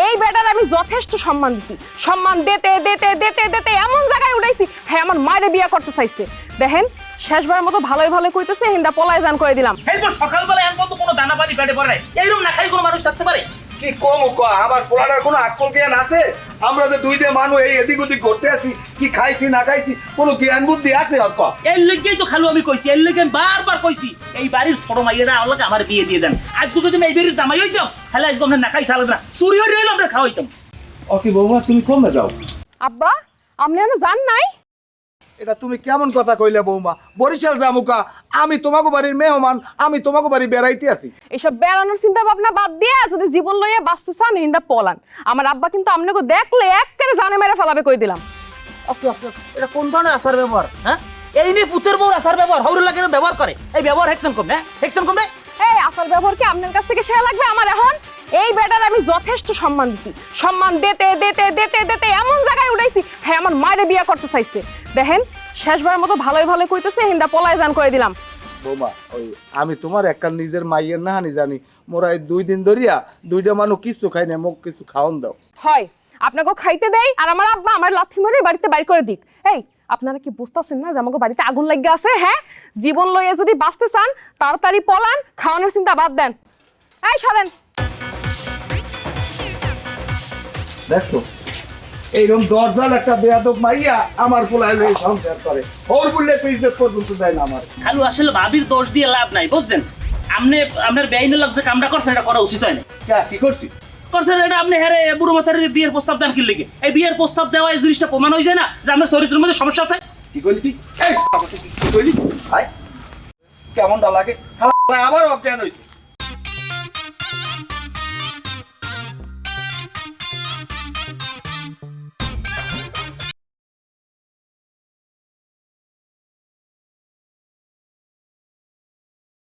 এই বেটার আমি যথেষ্ট সম্মান দিছি, সম্মান দিতে দিতে দিতে দিতে এমন জায়গায় উঠাইছি হ্যাঁ আমার মায়ের বিয়ে করতে চাইছে। দেখেন শেষবারের মতো ভালোই ভালো কইতেছে, হিন্দা পলায় জান করে দিলাম। এরপর সকালবেলা এর মতো কোনো দানা পানি পেটে পড়ে এইরকম না খাই কোনো মানুষ থাকতে পারে? কি কম আমার পোলাটার কোনো আকল জ্ঞান আছে? আমরা যে দুইটা মানুষ এই এদিক ওদিক করতে আছি, কি খাইছি না খাইছি কোনো জ্ঞান বুদ্ধি আছে? এর লেগেই তো খালু আমি কইছি, এর লেগে বারবার কইছি এই বাড়ির ছোট মাইয়েরা আমাকে আমার বিয়ে দিয়ে দেন। আজকে যদি আমি এই বাড়ির জামাই হইতাম তাহলে আজকে আমরা না খাই থাকলে না চুরি হয়ে রইলে আমরা খাওয়াইতাম। ওকে বৌমা তুমি কমে যাও। আব্বা আপনি এখনো জান নাই? এটা তুমি কেমন কথা কইলে বৌমা? বরিশাল জামুকা, আমি তোমাকে বাড়ির মেহমান, আমি তোমাকে বাড়ি বেড়াইতে আছি। এইসব বেড়ানোর চিন্তা ভাবনা বাদ দিয়ে যদি জীবন লইয়া বাঁচতে চান হিন্দা পলান। আমার আব্বা কিন্তু আপনাকে দেখলে একেবারে জানে মেরে ফেলাবে কই দিলাম। ওকে ওকে, এটা কোন ধরনের আচার ব্যবহার? হ্যাঁ এই নিয়ে পুতের বউর আচার ব্যবহার হৌর লাগে ব্যবহার করে, এই ব্যবহার হেকশন কম না, হেকশন কম না। এই আসার ব্যবহার কি আপনার কাছ থেকে শেয়া লাগবে আমার এখন? এই বেটার আমি যথেষ্ট সম্মান দিছি, সম্মান দিতে দিতে দিতে দিতে এমন জায়গায় উঠাইছি হ্যাঁ আমার মায়ের বিয়ে করতে চাইছে। দেখেন শেষবারের মতো ভালোই ভালো কইতেছে, হিন্দা পলায় জান করে দিলাম। বৌমা ওই আমি তোমার একটা নিজের মাইয়ের না হানি জানি, মোরা এই 2 দিন ধরিয়া দুইটা মানুষ কিছু খাই না, মোক কিছু খাওন দাও। হয় আপনাকে খাইতে দেই আর আমার আব্বা আমার লাথি মারে বাড়িতে বাইর করে দিক। এই আপনারা কি বুঝতেছেন না যে আমাকে বাড়িতে আগুন লাগিয়ে আছে? হ্যাঁ জীবন লইয়া যদি বাঁচতে চান তাড়াতাড়ি পলান, খাওয়ানোর চিন্তা বাদ দেন। এই সরেন। দেখছো এইরকম দরজাল একটা বেয়াদব মাইয়া আমার পোলায় লই সংসার করে, ওর বললে ইজ্জত পর্যন্ত দেয় না আমার। খালু আসলে ভাবির দোষ দিয়ে লাভ নাই বুঝছেন, আপনি আপনার বেআইনের লোক যে কামটা করছেন এটা করা উচিত হয় না। কি করছি? করছেন এটা আপনি হ্যাঁ বুড়ো মাতার বিয়ের প্রস্তাব দেন কি লেগে? এই বিয়ের প্রস্তাব দেওয়া এই জিনিসটা প্রমাণ হয়ে যায় না যে আপনার চরিত্রের মধ্যে সমস্যা আছে। কি কইলি তুই? এই কি কইলি? আয় কেমনটা লাগে? আবার অজ্ঞান হইছে।